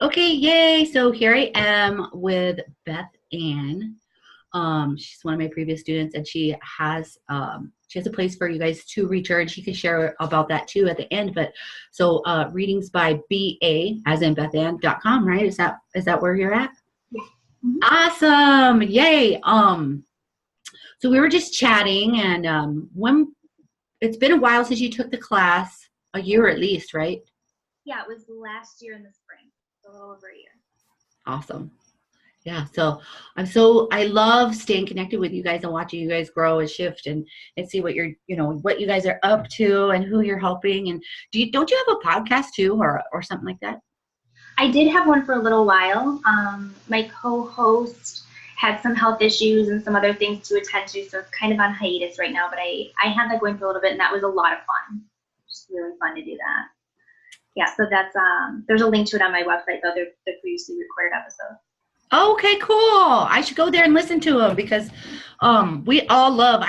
Okay, yay. So here I am with Beth Ann. She's one of my previous students, and she has a place for you guys to reach her, and she can share about that too at the end. But so readings by BA, as in BethAnn.com, right? Is that where you're at? Yeah. Mhm. Awesome. Yay. So we were just chatting, and when it's been a while since you took the class, a year at least, right? Yeah, it was last year in the spring, a little over a year. Awesome. Yeah, so I love staying connected with you guys and watching you guys grow and shift and see what what you guys are up to and who you're helping. And don't you have a podcast too, or something like that? I did have one for a little while. My co-host had some health issues and some other things to attend to, so it's kind of on hiatus right now. But I had that going for a little bit, and that was a lot of fun. Just really fun to do that. Yeah, so that's there's a link to it on my website, though. They're previously recorded episodes. Okay, cool. I should go there and listen to them because we all love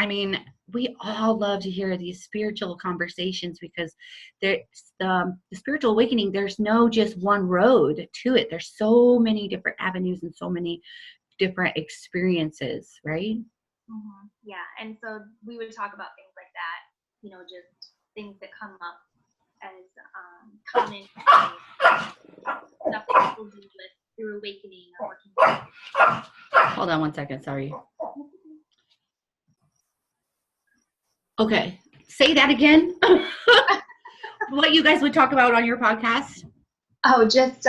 to hear these spiritual conversations because there's the spiritual awakening. There's no just one road to it. There's so many different avenues and so many different experiences, right? Yeah, and so we would talk about things like that, just things that come up as common stuff that people deal with through awakening or working. Hold on one second. Sorry. Okay. Say that again. What you guys would talk about on your podcast? Oh, just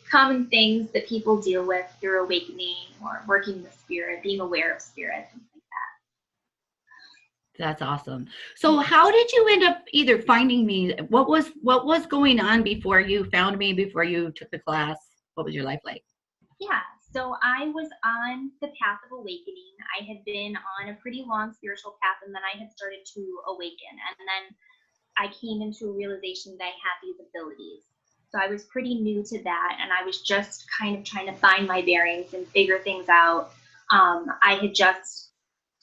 common things that people deal with through awakening or working with spirit, being aware of spirit, things like That's awesome. So how did you end up either finding me? What was going on before you found me, before you took the class? What was your life like? Yeah, so I was on the path of awakening. I had been on a pretty long spiritual path, and then I had started to awaken. And then I came into a realization that I had these abilities. So I was pretty new to that, and I was just kind of trying to find my bearings and figure things out. I had just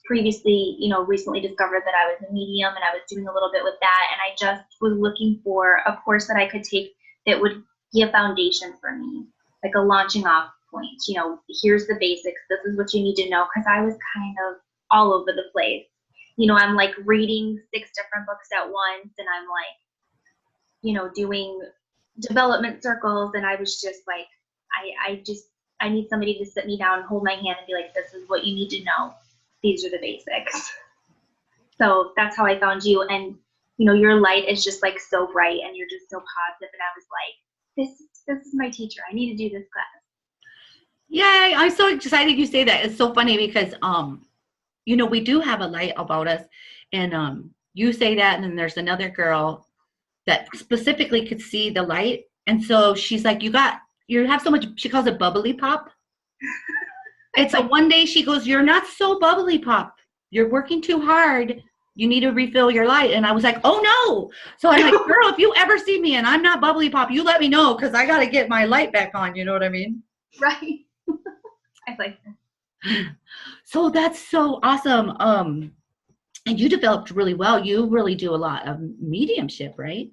previously, recently discovered that I was a medium, and I was doing a little bit with that, and I just was looking for a course that I could take that would be a foundation for me, like a launching off point. Here's the basics. This is what you need to know, because I was kind of all over the place. I'm like reading 6 different books at once, and I'm like, doing development circles, and I was just like, I need somebody to sit me down and hold my hand and be like, this is what you need to know. These are the basics. So that's how I found you. And, your light is just like so bright, and you're just so positive. And I was like, this is my teacher. I need to do this class. Yay, I'm so excited you say that. It's so funny because we do have a light about us, and you say that, and then there's another girl that specifically could see the light, and so she's like, you have so much. She calls it bubbly pop. And so one day she goes, you're not so bubbly pop. You're working too hard. You need to refill your light. And I was like, oh no. So I'm like, girl, if you ever see me and I'm not bubbly pop, you let me know, because I got to get my light back on. You know what I mean? Right. I like that. So that's so awesome. And you developed really well. You really do a lot of mediumship, right?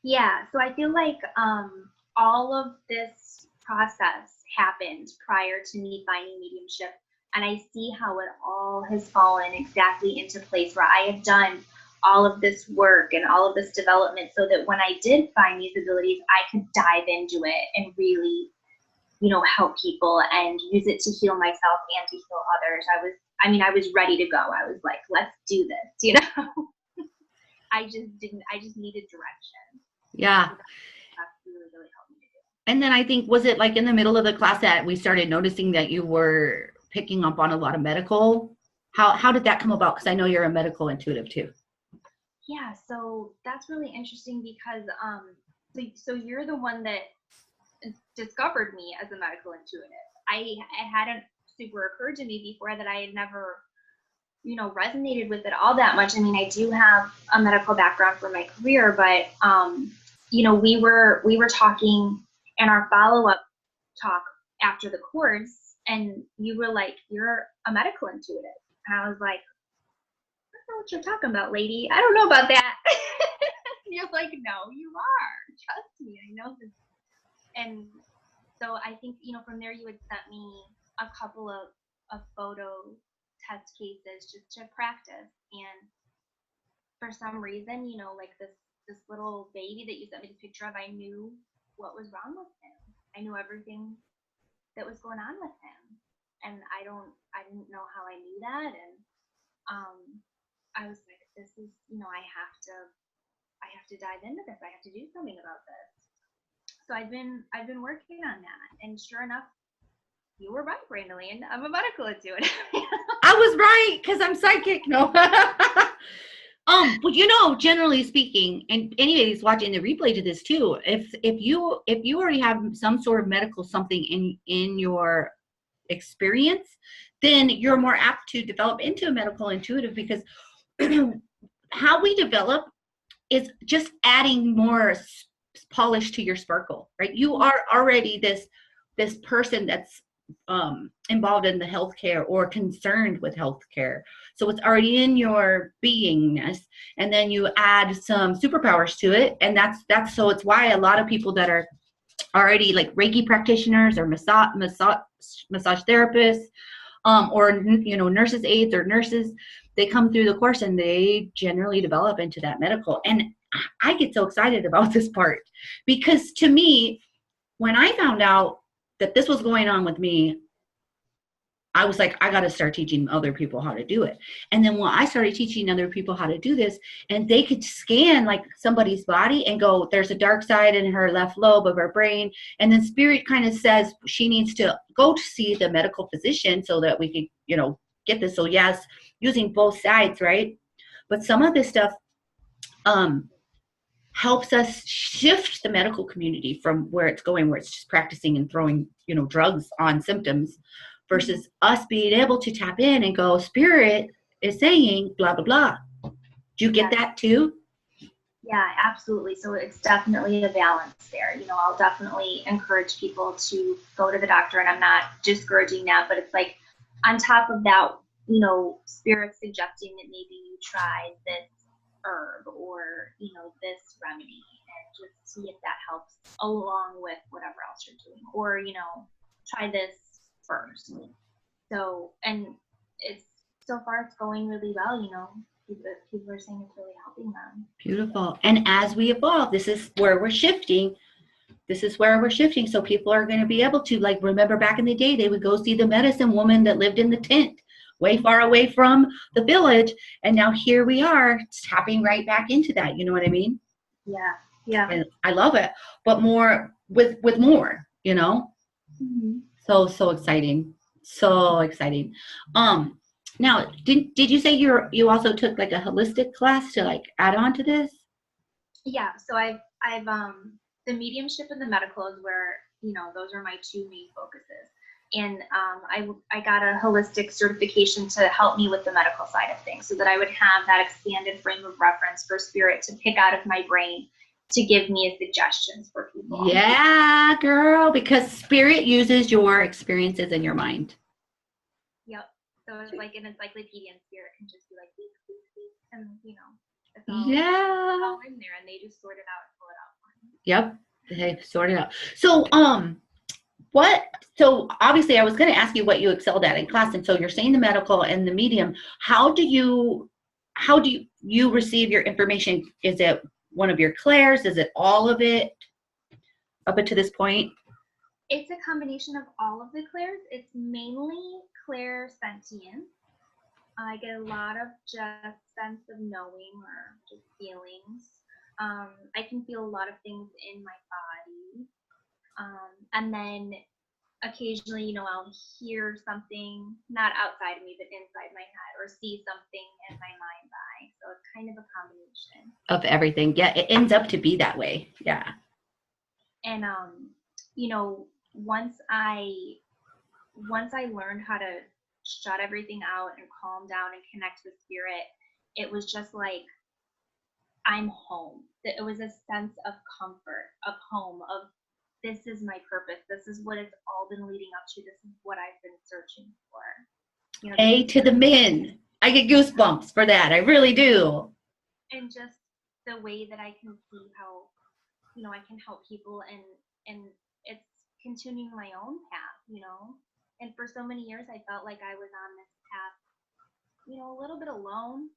Yeah. So I feel like all of this process happened prior to me finding mediumship. And I see how it all has fallen exactly into place, where I have done all of this work and all of this development so that when I did find these abilities, I could dive into it and really, help people and use it to heal myself and to heal others. I was ready to go. I was like, let's do this, I just needed direction. Yeah. So that's really helped me to do. And then I think, was it like in the middle of the class that we started noticing that you were picking up on a lot of medical? How did that come about? Because I know you're a medical intuitive too. Yeah, so that's really interesting because so you're the one that discovered me as a medical intuitive. It hadn't super occurred to me before that I had never, resonated with it all that much. I mean, I do have a medical background for my career, but we were talking in our follow-up talk after the course, and you were like, you're a medical intuitive. And I was like, I don't know what you're talking about, lady. I don't know about that. You're like, no, you are. Trust me, I know this. And so I think, from there you had sent me a couple of photo test cases just to practice. And for some reason, like this little baby that you sent me the picture of, I knew what was wrong with him. I knew everything that was going on with him. And I didn't know how I knew that. And I was like, this is, I have to dive into this. I have to do something about this. So I've been working on that, and sure enough, you were right, Brandalene. I'm a medical intuitive. I was right because I'm psychic. No. But generally speaking, and anybody who's watching the replay to this too, if you already have some sort of medical something in your experience, then you're more apt to develop into a medical intuitive, because how we develop is just adding more polish to your sparkle, right? You are already this person that's involved in the healthcare or concerned with healthcare. So it's already in your beingness, and then you add some superpowers to it, and that's so it's why a lot of people that are already like Reiki practitioners or massage therapists, or nurses aides or nurses, they come through the course and they generally develop into that medical. And I get so excited about this part, because to me, when I found out that this was going on with me, I was like, I got to start teaching other people how to do it. And then when I started teaching other people how to do this, and they could scan like somebody's body and go, there's a dark side in her left lobe of her brain. And then spirit kind of says she needs to go to see the medical physician so that we can, get this. So yes, using both sides, right? But some of this stuff helps us shift the medical community from where it's going, where it's just practicing and throwing, drugs on symptoms, versus us being able to tap in and go, spirit is saying blah, blah, blah. Do you get that too? Yeah, absolutely. So it's definitely a balance there. I'll definitely encourage people to go to the doctor, and I'm not discouraging that, but it's like on top of that, spirit suggesting that maybe you try this herb or, this remedy, and just see if that helps along with whatever else you're doing, or, try this first. So, and so far it's going really well, people are saying it's really helping them. Beautiful. And as we evolve, this is where we're shifting. So people are going to be able to, like, remember back in the day, they would go see the medicine woman that lived in the tent way far away from the village. And now here we are tapping right back into that. You know what I mean? Yeah. And I love it, but more with more, Mm-hmm. So exciting. So exciting. Now, did you say you also took like a holistic class to like add on to this? Yeah. So I've the mediumship and the medical is where, those are my two main focuses. And I got a holistic certification to help me with the medical side of things, so that I would have that expanded frame of reference for spirit to pick out of my brain to give me as suggestions for people. Yeah, girl, because spirit uses your experiences in your mind. Yep. So it's like an encyclopedia, and spirit can just be like, beep, beep, beep, and it's all in there, and they just sort it out and pull it out for me. Yep, they sort it out. So so obviously I was going to ask you what you excelled at in class, and so you're saying the medical and the medium. How do you receive your information? Is it one of your clairs? Is it all of it up until this point? It's a combination of all of the clairs. It's mainly clairsentience. I get a lot of just sense of knowing or just feelings. I can feel a lot of things in my body. And then occasionally, I'll hear something not outside of me, but inside my head, or see something in my mind's eye. So it's kind of a combination of everything. Yeah, it ends up to be that way. Yeah. And once I learned how to shut everything out and calm down and connect with spirit, it was just like I'm home. It was a sense of comfort, of home, of this is my purpose. This is what it's all been leading up to. This is what I've been searching for. A to the min. I get goosebumps for that. I really do. And just the way that I can see how, I can help people, and continuing my own path, you know. And for so many years, I felt like I was on this path, you know, a little bit alone,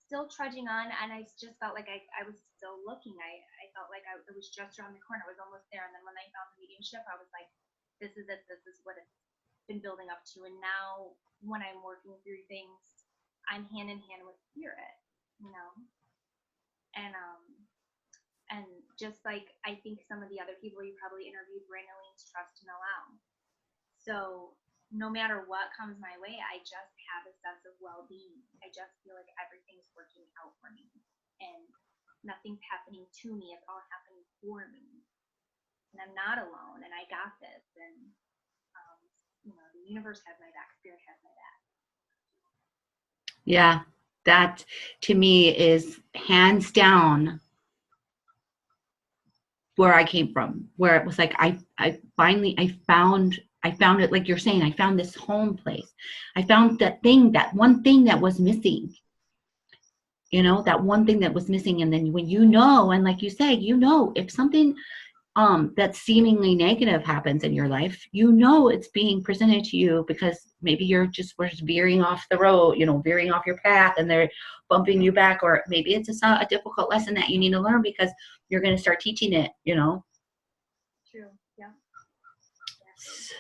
still trudging on. And I just felt like I was still looking. I felt like it was just around the corner. I was almost there. And then when I found the mediumship, I was like, this is it. This is what it's been building up to. And now when I'm working through things, I'm hand in hand with spirit, you know. And just like I think some of the other people you probably interviewed, Brandoline's trust and allow. So no matter what comes my way, I just have a sense of well-being. I just feel like everything's working out for me, and nothing's happening to me. It's all happening for me, and I'm not alone. And I got this. And you know, the universe has my back. Spirit has my back. Yeah, that to me is hands down where I came from, where it was like I finally found it, like you're saying, I found this home place. I found that one thing that was missing. You know, that one thing that was missing. And then when you know, and like you say, you know, if something that seemingly negative happens in your life, you know it's being presented to you because maybe we're just veering off the road, you know, veering off your path, and they're bumping you back, or maybe it's a difficult lesson that you need to learn because you're going to start teaching it, you know. True. Yeah.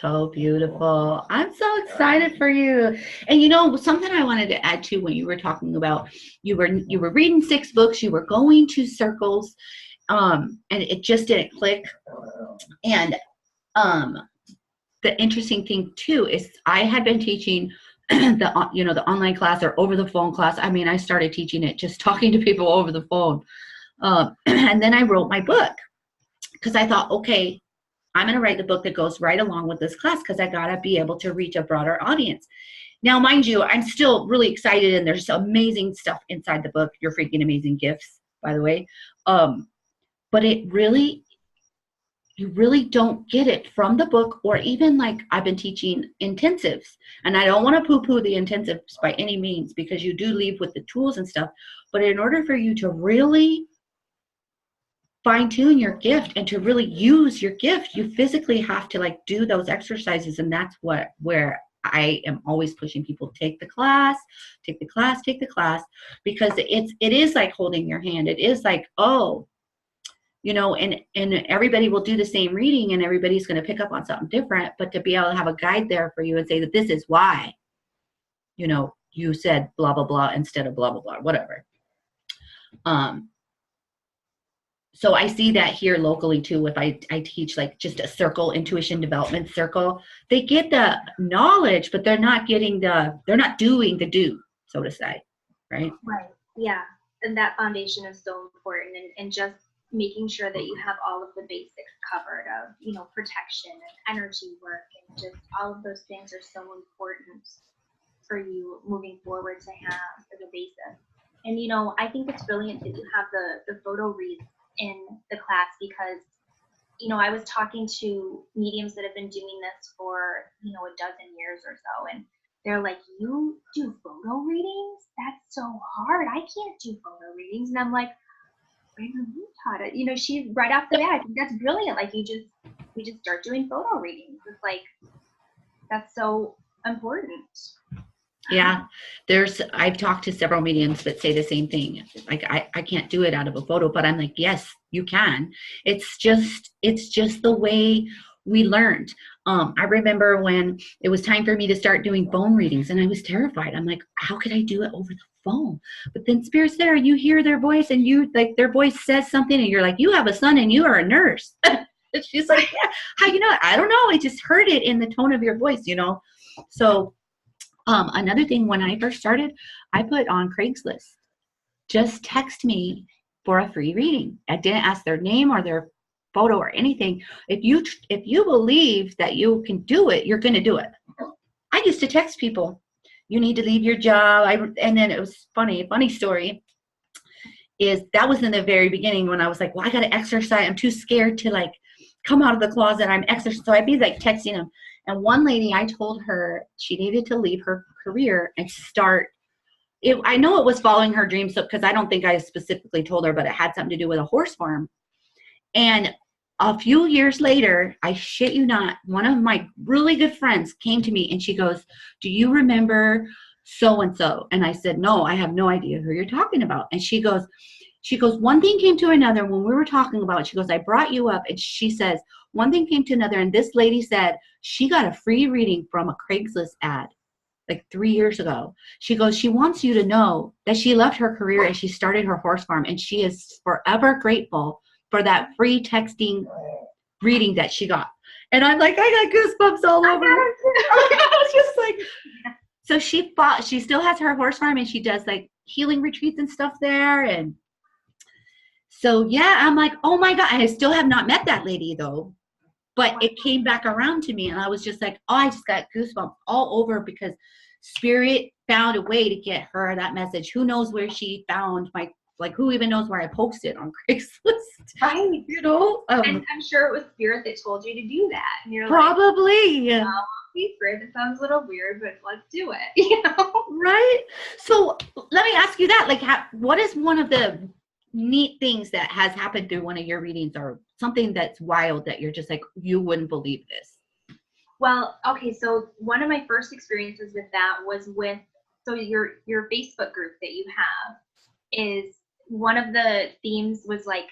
So beautiful. I'm so excited for you. And you know, something I wanted to add to when you were talking about you were reading 6 books, you were going to circles, and it just didn't click. And the interesting thing too is I had been teaching the online class or over the phone class. I mean, I started teaching it just talking to people over the phone. And then I wrote my book because I thought, okay, I'm going to write the book that goes right along with this class because I got to be able to reach a broader audience. Now, mind you, I'm still really excited, and there's amazing stuff inside the book. You're freaking amazing gifts, by the way. But you really don't get it from the book, or even like I've been teaching intensives, and I don't want to poo-poo the intensives by any means because you do leave with the tools and stuff. But in order for you to really fine-tune your gift and to really use your gift, you physically have to like do those exercises. And that's where I am always pushing people, take the class, because it is like holding your hand. It is like, oh, you know, and everybody will do the same reading and everybody's going to pick up on something different, but to be able to have a guide there for you and say that this is why, you know, you said blah, blah, blah, instead of blah, blah, blah, whatever. So I see that here locally too. If I teach like just a circle, intuition development circle, they get the knowledge, but they're not doing the do, so to say, right? Right. Yeah. And that foundation is so important, and just making sure that you have all of the basics covered of, you know, protection and energy work, and just all of those things are so important for you moving forward to have as a basis. And, you know, I think it's brilliant that you have the photo reads in the class because, you know, I was talking to mediums that have been doing this for, you know, a dozen years or so, and they're like, you do photo readings? That's so hard. I can't do photo readings. And I'm like, Brandon, who taught it? You know, she right off the bat, I think that's brilliant. Like we just start doing photo readings. It's like, that's so important. Yeah, I've talked to several mediums that say the same thing. Like I can't do it out of a photo, but I'm like, yes, you can. It's just the way we learned. I remember when it was time for me to start doing phone readings, and I was terrified. I'm like, how could I do it over the phone? But then Spirit's there, you hear their voice, and you like their voice says something, and you're like, you have a son, and you are a nurse. And she's like, yeah, how you know? I don't know. I just heard it in the tone of your voice, you know. So. Another thing, when I first started, I put on Craigslist, just text me for a free reading. I didn't ask their name or their photo or anything. If you believe that you can do it, you're going to do it. I used to text people, you need to leave your job. And then it was funny story is that was in the very beginning when I was like, well, I got to exercise. I'm too scared to like come out of the closet. I'm exercising. So I'd be like texting them. And one lady, I told her she needed to leave her career and start. I know it was following her dreams because I don't think I specifically told her, but it had something to do with a horse farm. And a few years later, I shit you not, one of my really good friends came to me and she goes, do you remember so-and-so? And I said, no, I have no idea who you're talking about. And she goes, one thing came to another when we were talking about it. She goes, I brought you up. And she says, one thing came to another. And this lady said she got a free reading from a Craigslist ad like 3 years ago. She goes, she wants you to know that she left her career and she started her horse farm. And she is forever grateful for that free texting reading that she got. And I'm like, I got goosebumps all over. I was just like, so she still has her horse farm and she does like healing retreats and stuff there. And so, yeah, I'm like, oh my God. I still have not met that lady though, but it came back around to me and I was just like, oh, I just got goosebumps all over because Spirit found a way to get her that message. Who knows where she found who even knows where I posted on Craigslist? Right. You know? And I'm sure it was Spirit that told you to do that. And you're probably. Like, oh, okay, Spirit, it sounds a little weird, but let's do it. You know? Right? So let me ask you that. Like, what is one of the neat things that has happened through one of your readings or something that's wild that you're just like, you wouldn't believe this? Well, okay, so one of my first experiences with that was so your Facebook group that you have is one of the themes was like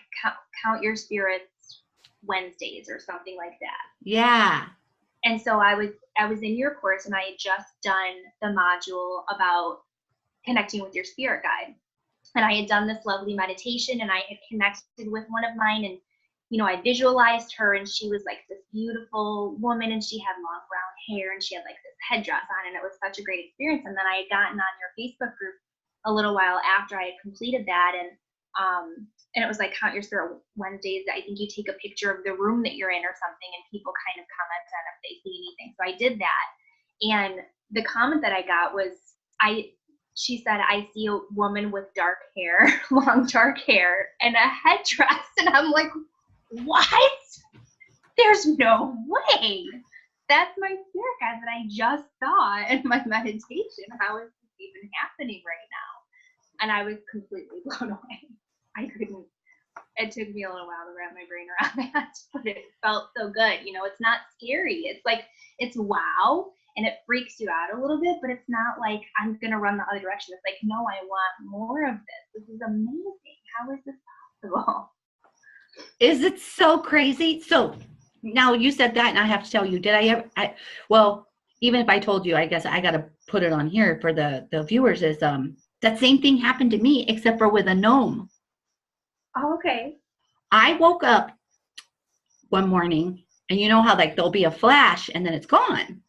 count your spirits Wednesdays or something like that. Yeah. And so I was in your course and I had just done the module about connecting with your spirit guide. And I had done this lovely meditation and I had connected with one of mine and, you know, I visualized her and she was like this beautiful woman and she had long brown hair and she had like this headdress on and it was such a great experience. And then I had gotten on your Facebook group a little while after I had completed that and it was like Count Your Spirit Wednesdays. I think you take a picture of the room that you're in or something and people kind of comment on if they see anything. So I did that. And the comment that I got was, she said, I see a woman with dark hair, long dark hair, and a headdress. And I'm like, what? There's no way. That's my spirit guide that I just saw in my meditation. How is this even happening right now? And I was completely blown away. It took me a little while to wrap my brain around that, but it felt so good. You know, it's not scary. It's like, it's wow. And it freaks you out a little bit, but it's not like I'm going to run the other direction. It's like, no, I want more of this. This is amazing. How is this possible? Is it so crazy? So now you said that and I have to tell you, did I ever, well, even if I told you, I guess I got to put it on here for the viewers is, that same thing happened to me, except for with a gnome. Oh, okay. I woke up one morning and you know how like there'll be a flash and then it's gone.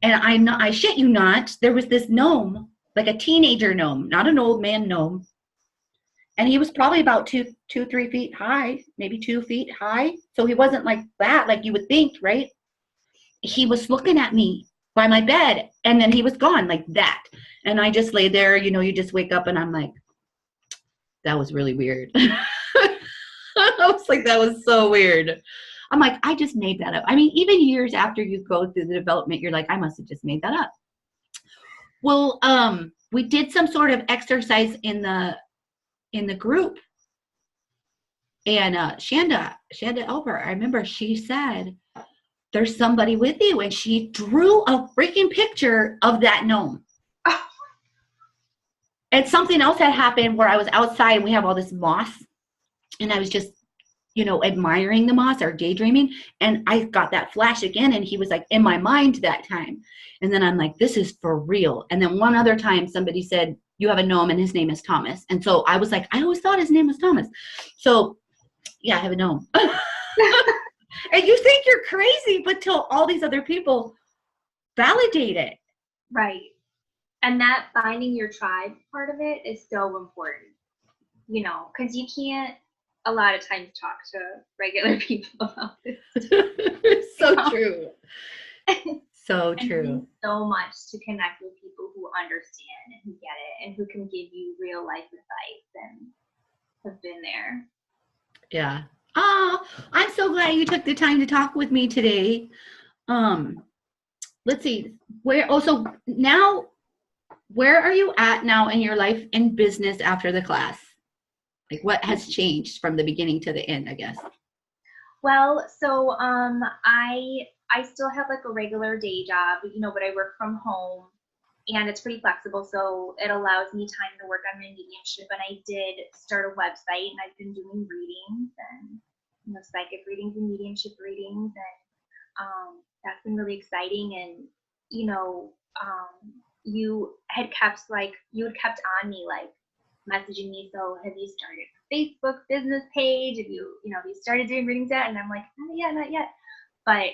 And I shit you not, there was this gnome, like a teenager gnome, not an old man gnome. And he was probably about 3 feet high, maybe 2 feet high. So he wasn't like that, like you would think, right? He was looking at me by my bed and then he was gone like that. And I just lay there, you know, you just wake up and I'm like, that was really weird. I was like, that was so weird. I'm like, I just made that up. I mean, even years after you go through the development, you're like, I must have just made that up. Well, we did some sort of exercise in the group. And Shanda Elber, I remember she said, there's somebody with you. And she drew a freaking picture of that gnome. And something else had happened where I was outside and we have all this moss. And I was just, you know, admiring the moss or daydreaming. And I got that flash again. And he was like in my mind that time. And then I'm like, this is for real. And then one other time somebody said, you have a gnome and his name is Thomas. And so I was like, I always thought his name was Thomas. So yeah, I have a gnome. And you think you're crazy, but till all these other people validate it. Right. And that finding your tribe part of it is so important, you know, because you can't a lot of times talk to regular people about this. So true. So true. It means so much to connect with people who understand and who get it and who can give you real life advice and have been there. Yeah. Oh, I'm so glad you took the time to talk with me today. Let's see. So now, where are you at now in your life and business after the class? Like what has changed from the beginning to the end, I guess? Well, so I still have like a regular day job, but I work from home and it's pretty flexible, so it allows me time to work on my mediumship. And I did start a website and I've been doing readings and psychic readings and mediumship readings, and that's been really exciting. And you had kept on me, like messaging me, so have you started a Facebook business page? Have you started doing readings yet? And I'm like, not yet. But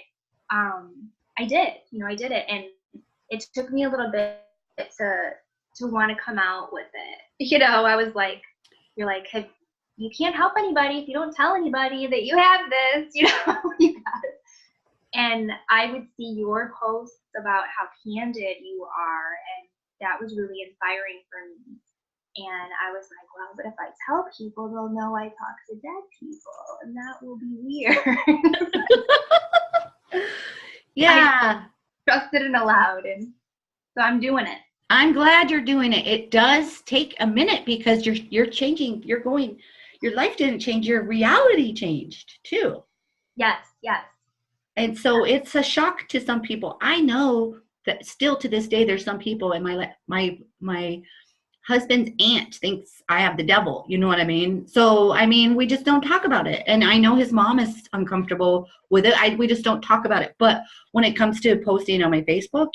I did it, and it took me a little bit to want to come out with it. I was like, you're like, you can't help anybody if you don't tell anybody that you have this. You got it. And I would see your posts about how candid you are, and that was really inspiring for me. And I was like, well, but if I tell people, they'll know I talk to dead people, and that will be weird. Yeah. I trusted and allowed, and so I'm doing it. I'm glad you're doing it. It does take a minute because you're changing. Your life didn't change. Your reality changed too. Yes. And so it's a shock to some people. I know that still to this day, there's some people in my husband's aunt thinks I have the devil. You know what I mean? So, we just don't talk about it. And I know his mom is uncomfortable with it. We just don't talk about it. But when it comes to posting on my Facebook,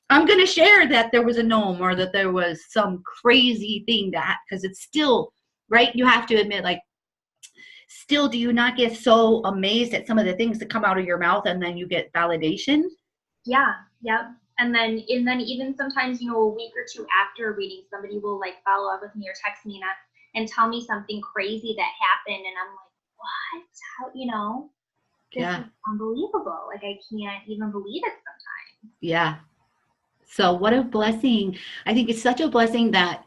I'm going to share that there was a gnome or that there was some crazy thing because it's still, right? You have to admit, like, still, do you not get so amazed at some of the things that come out of your mouth and then you get validation? Yeah. And then even sometimes, a week or two after a reading, somebody will like follow up with me or text me and tell me something crazy that happened. And I'm like, what? How, this is unbelievable. Like, I can't even believe it sometimes. Yeah. So what a blessing. I think it's such a blessing that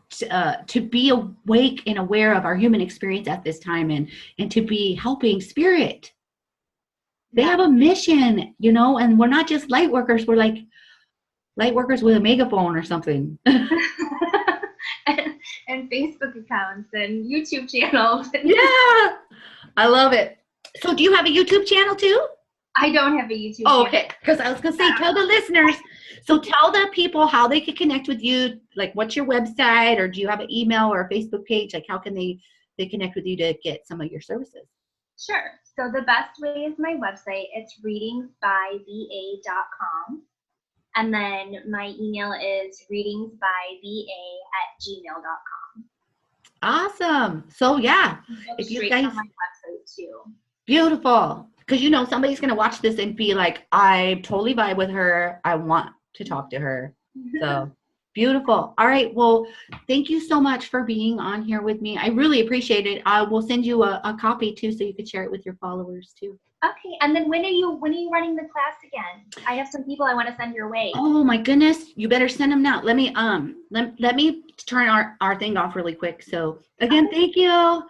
to be awake and aware of our human experience at this time and to be helping spirit. They have a mission, and we're not just light workers. We're like light workers with a megaphone or something. and Facebook accounts and YouTube channels. Yeah. I love it. So do you have a YouTube channel too? I don't have a YouTube channel. Okay. Because I was going to say, tell the listeners. So tell the people how they can connect with you. Like, what's your website, or do you have an email or a Facebook page? Like, how can they connect with you to get some of your services? Sure. So the best way is my website. It's readingsbyva.com. And then my email is readingsbyva@gmail.com. Awesome. So yeah, if you guys on my website too. Beautiful. Because somebody's gonna watch this and be like, I totally vibe with her. I want to talk to her. So beautiful. All right. Well, thank you so much for being on here with me. I really appreciate it. I will send you a copy too, so you could share it with your followers too. Okay. And then when are you running the class again? I have some people I want to send your way. Oh my goodness. You better send them now. Let me let me turn our thing off really quick. So again, thank you.